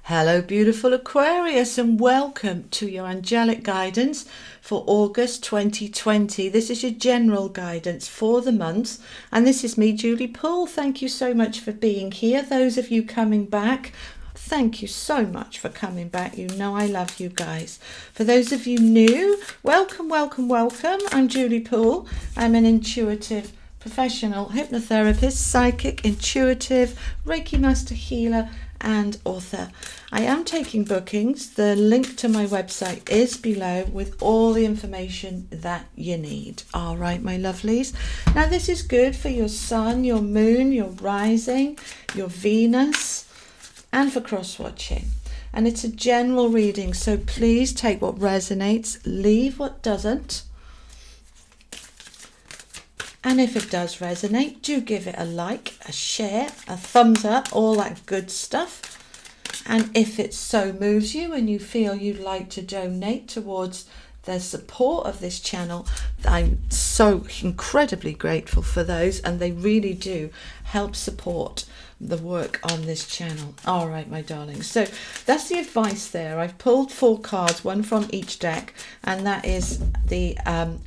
Hello, beautiful Aquarius, and welcome to your angelic guidance for August 2020. This is your general guidance for the month, and this is me, Julie Poole. Thank you so much for being here. Those of you coming back, thank you so much for coming back. You know I love you guys. For those of you new, welcome, welcome, welcome. I'm Julie Poole. I'm an intuitive professional hypnotherapist, psychic, intuitive, Reiki master healer, and author. I am taking bookings. The link to my website is below with all the information that you need. All right, my lovelies. Now, this is good for your sun, your moon, your rising, your Venus, and for cross-watching. And it's a general reading, so please take what resonates, leave what doesn't. And if it does resonate, do give it a like, a share, a thumbs up, all that good stuff. And if it so moves you and you feel you'd like to donate towards the support of this channel, I'm so incredibly grateful for those, and they really do help support the work on this channel. All right, my darlings. So that's the advice there. I've pulled 4 cards, one from each deck, and that is the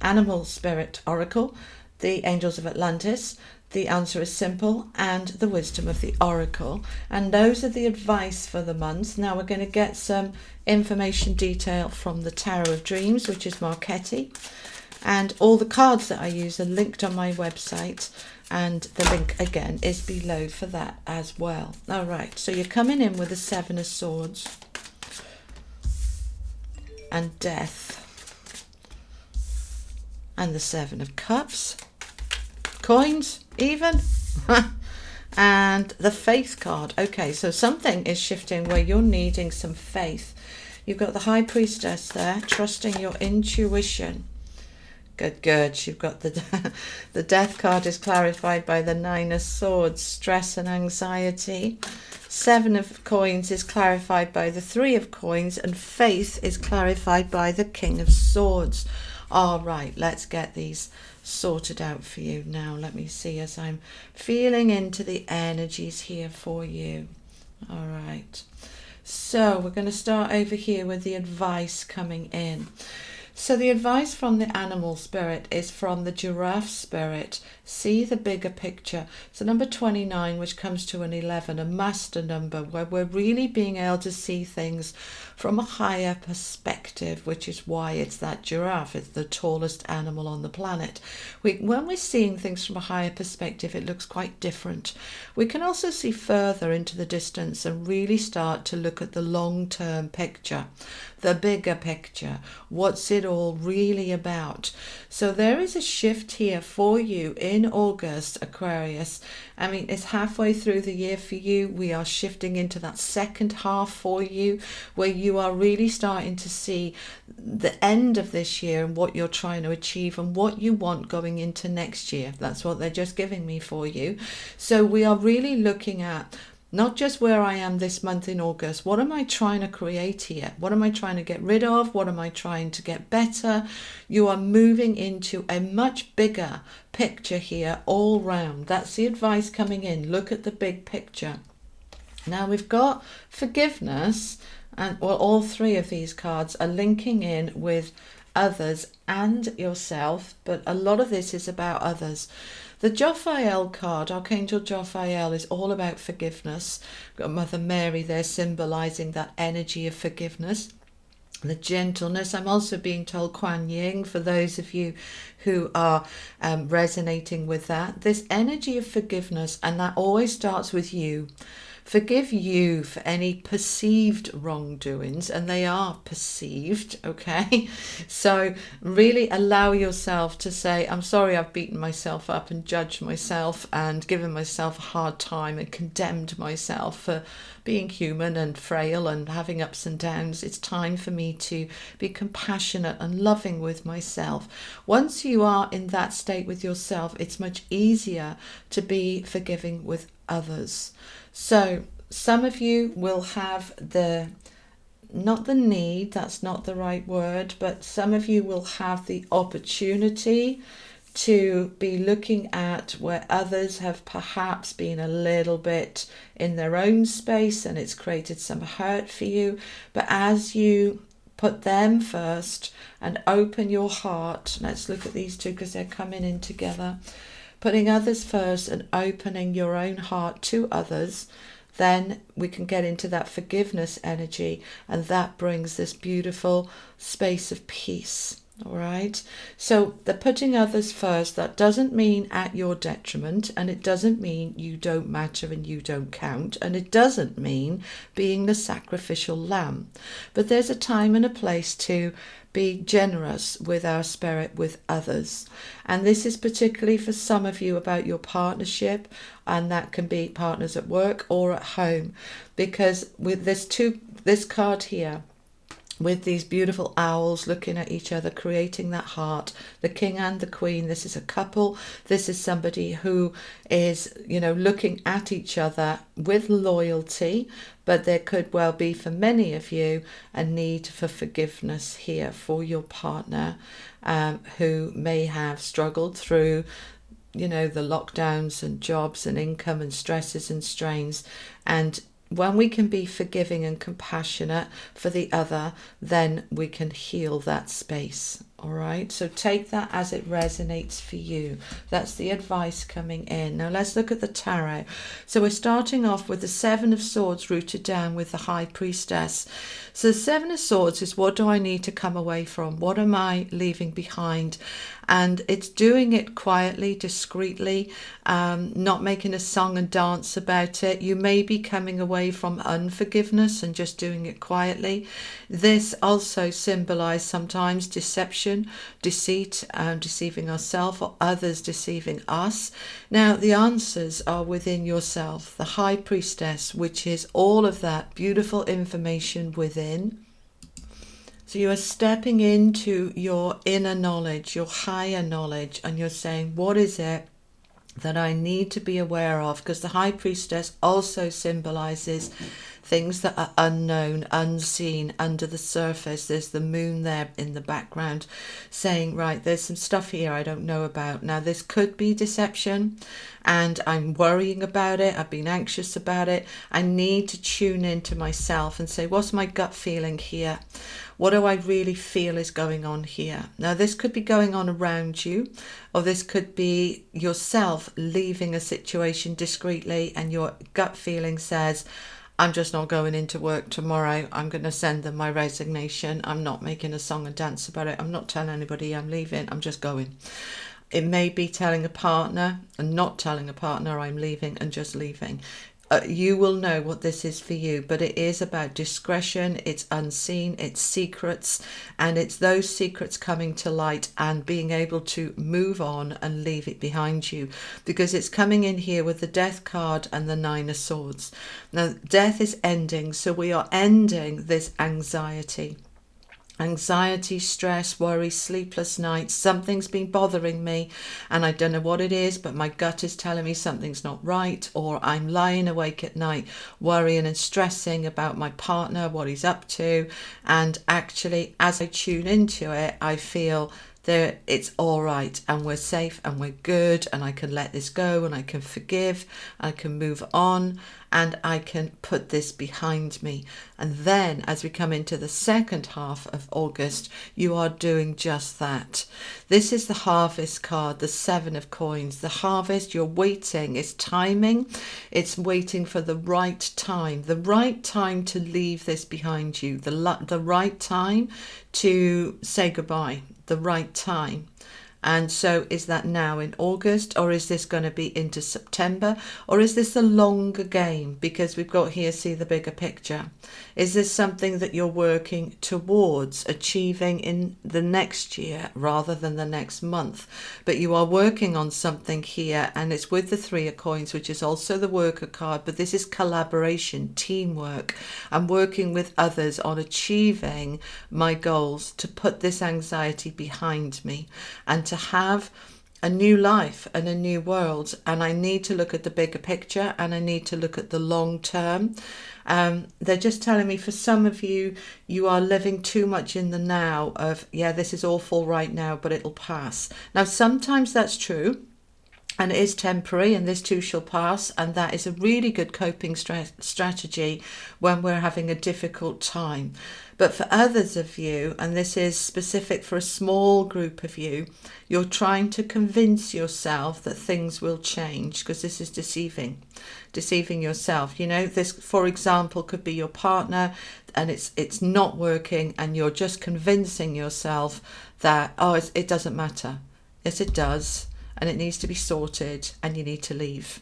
Animal Spirit Oracle, the Angels of Atlantis, the Answer is Simple, and the Wisdom of the Oracle. And those are the advice for the month. Now we're going to get some information detail from the Tarot of Dreams, which is Marchetti. And all the cards that I use are linked on my website. And the link again is below for that as well. All right, so you're coming in with the 7 of Swords and Death. And the 7 of Cups. Coins, even. And the Faith card. Okay, so something is shifting where you're needing some faith. You've got the High Priestess there, trusting your intuition. Good. You've got the Death card is clarified by the 9 of Swords, stress and anxiety. 7 of Coins is clarified by the 3 of Coins, and Faith is clarified by the King of Swords. All right, let's get these sorted out for you now. Let me see as I'm feeling into the energies here for you. All right, so we're going to start over here with the advice coming in. So the advice from the Animal Spirit is from the Giraffe Spirit. See the bigger picture. So number 29, which comes to an 11, a master number, where we're really being able to see things from a higher perspective, which is why it's that giraffe. It's the tallest animal on the planet. When we're seeing things from a higher perspective, it looks quite different. We can also see further into the distance and really start to look at the long-term picture, the bigger picture. What's it all really about? So there is a shift here for you in August, Aquarius. I mean, it's halfway through the year for you. We are shifting into that second half for you, where you are really starting to see the end of this year and what you're trying to achieve and what you want going into next year. That's what they're just giving me for you. So we are really looking at not just where I am this month in August. What am I trying to create here? What am I trying to get rid of? What am I trying to get better? You are moving into a much bigger picture here all round. That's the advice coming in. Look at the big picture. Now we've got forgiveness, and well, all 3 of these cards are linking in with others and yourself, but a lot of this is about others. The Jophiel card, Archangel Jophiel, is all about forgiveness. We've got Mother Mary there symbolizing that energy of forgiveness. The gentleness. I'm also being told Kuan Yin, for those of you who are resonating with that. This energy of forgiveness, and that always starts with you. Forgive you for any perceived wrongdoings, and they are perceived, okay? So really allow yourself to say, I'm sorry I've beaten myself up and judged myself and given myself a hard time and condemned myself for being human and frail and having ups and downs. It's time for me to be compassionate and loving with myself. Once you are in that state with yourself, it's much easier to be forgiving with others. So some of you will have not the need, that's not the right word, but some of you will have the opportunity to be looking at where others have perhaps been a little bit in their own space and it's created some hurt for you. But as you put them first and open your heart, let's look at these two because they're coming in together. Putting others first and opening your own heart to others, then we can get into that forgiveness energy, and that brings this beautiful space of peace. All right. So the putting others first, that doesn't mean at your detriment, and it doesn't mean you don't matter and you don't count, and it doesn't mean being the sacrificial lamb. But there's a time and a place to be generous with our spirit with others. And this is particularly for some of you about your partnership, and that can be partners at work or at home, because with this card here, with these beautiful owls looking at each other, creating that heart, the king and the queen. This is a couple. This is somebody who is, looking at each other with loyalty, but there could well be for many of you a need for forgiveness here for your partner, who may have struggled through the lockdowns and jobs and income and stresses and strains. And when we can be forgiving and compassionate for the other, then we can heal that space. All right, so take that as it resonates for you. That's the advice coming in. Now let's look at the tarot. So we're starting off with the Seven of Swords rooted down with the High Priestess. So the Seven of Swords is, what do I need to come away from? What am I leaving behind? And it's doing it quietly, discreetly, not making a song and dance about it. You may be coming away from unforgiveness and just doing it quietly. This also symbolizes sometimes deception, deceit, deceiving ourselves or others deceiving us. Now the answers are within yourself, the High Priestess, which is all of that beautiful information within. So you are stepping into your inner knowledge, your higher knowledge, and you're saying, what is it that I need to be aware of? Because the High Priestess also symbolizes things that are unknown, unseen, under the surface. There's the moon there in the background saying, right, there's some stuff here I don't know about. Now this could be deception and I'm worrying about it. I've been anxious about it. I need to tune into myself and say, what's my gut feeling here? What do I really feel is going on here? Now this could be going on around you, or this could be yourself leaving a situation discreetly and your gut feeling says, I'm just not going into work tomorrow. I'm going to send them my resignation. I'm not making a song and dance about it. I'm not telling anybody I'm leaving. I'm just going. It may be telling a partner and not telling a partner I'm leaving and just leaving. You will know what this is for you, but it is about discretion. It's unseen, it's secrets, and it's those secrets coming to light and being able to move on and leave it behind you, because it's coming in here with the Death card and the Nine of Swords. Now, death is ending, so we are ending this anxiety. Anxiety, stress, worry, sleepless nights. Something's been bothering me and I don't know what it is, but my gut is telling me something's not right, or I'm lying awake at night worrying and stressing about my partner, what he's up to. And actually, as I tune into it, I feel that it's all right and we're safe and we're good and I can let this go and I can forgive, I can move on and I can put this behind me. And then as we come into the second half of August, you are doing just that. This is the Harvest card, the Seven of Coins. The harvest, you're waiting, it's timing, it's waiting for the right time to leave this behind you, the right time to say goodbye, the right time. And so is that now in August, or is this going to be into September, or is this a longer game? Because we've got here, see the bigger picture. Is this something that you're working towards achieving in the next year rather than the next month? But you are working on something here, and it's with the Three of Coins, which is also the Worker card, but this is collaboration, teamwork. I'm working with others on achieving my goals to put this anxiety behind me and to have a new life and a new world, and I need to look at the bigger picture, and I need to look at the long term. They're just telling me, for some of you, you are living too much in the now of, yeah, this is awful right now, but it'll pass. Now, sometimes that's true, and it is temporary, and this too shall pass, and that is a really good coping strategy when we're having a difficult time. But for others of you, and this is specific for a small group of you, you're trying to convince yourself that things will change, because this is deceiving yourself. You know, this, for example, could be your partner, and it's not working, and you're just convincing yourself that, oh, it doesn't matter. Yes, it does. And it needs to be sorted, and you need to leave,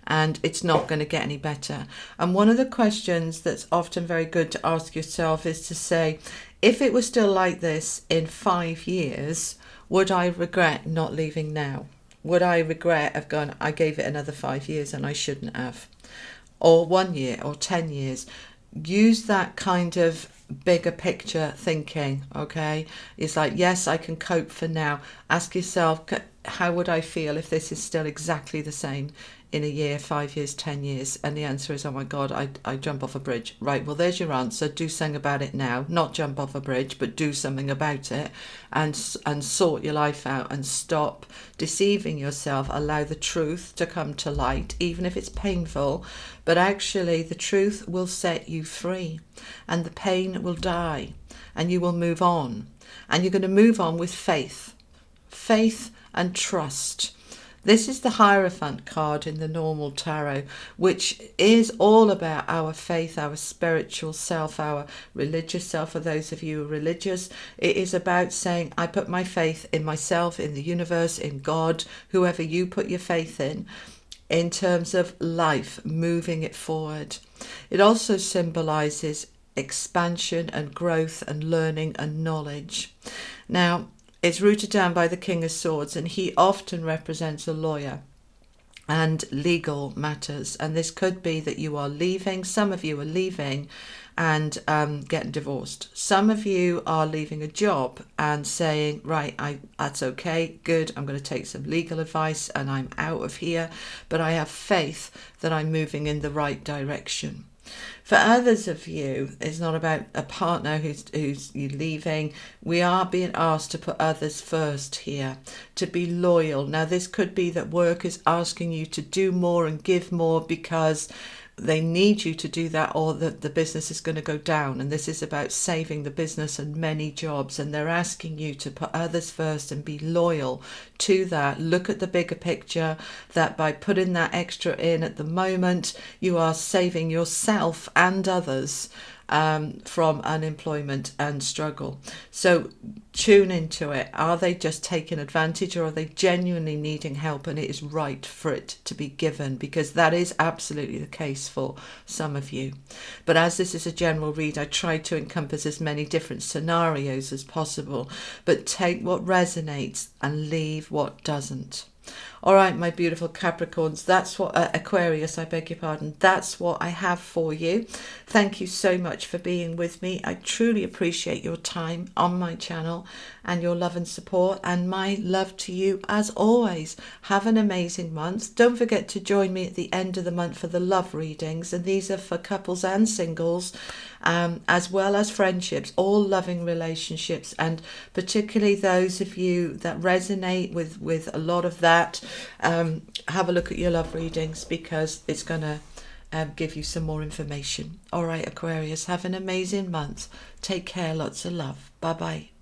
and it's not going to get any better. And one of the questions that's often very good to ask yourself is to say, if it was still like this in 5 years, would I regret not leaving now? Would I regret have gone, I gave it another 5 years and I shouldn't have? Or 1 year or 10 years? Use that kind of bigger picture thinking, okay? It's like, yes, I can cope for now. Ask yourself, how would I feel if this is still exactly the same in a year, 5 years, 10 years? And the answer is, oh my God, I jump off a bridge. Right, well, there's your answer. Do something about it now. Not jump off a bridge, but do something about it, and sort your life out, and stop deceiving yourself. Allow the truth to come to light, even if it's painful. But actually, the truth will set you free, and the pain will die, and you will move on. And you're going to move on with faith and trust. This is the Hierophant card in the normal tarot, which is all about our faith, our spiritual self, our religious self. For those of you who are religious, it is about saying, I put my faith in myself, in the universe, in God, whoever you put your faith in terms of life, moving it forward. It also symbolizes expansion and growth and learning and knowledge. Now, it's rooted down by the King of Swords, and he often represents a lawyer and legal matters. And this could be that you are leaving. Some of you are leaving and getting divorced. Some of you are leaving a job and saying, right, that's okay, good, I'm going to take some legal advice and I'm out of here, but I have faith that I'm moving in the right direction. For others of you, it's not about a partner who's you leaving. We are being asked to put others first here, to be loyal. Now, this could be that work is asking you to do more and give more because they need you to do that, or that the business is going to go down. And this is about saving the business and many jobs. And they're asking you to put others first and be loyal to that. Look at the bigger picture, that by putting that extra in at the moment, you are saving yourself and others from unemployment and struggle. So tune into it. Are they just taking advantage, or are they genuinely needing help, and it is right for it to be given? Because that is absolutely the case for some of you. But as this is a general read, I try to encompass as many different scenarios as possible, but take what resonates and leave what doesn't. All right, my beautiful Capricorns, that's what, Aquarius, I beg your pardon, that's what I have for you. Thank you so much for being with me. I truly appreciate your time on my channel and your love and support, and my love to you as always. Have an amazing month. Don't forget to join me at the end of the month for the love readings, and these are for couples and singles, as well as friendships, all loving relationships, and particularly those of you that resonate with a lot of that. Have a look at your love readings, because it's going to give you some more information. All right, Aquarius, have an amazing month. Take care. Lots of love. Bye bye.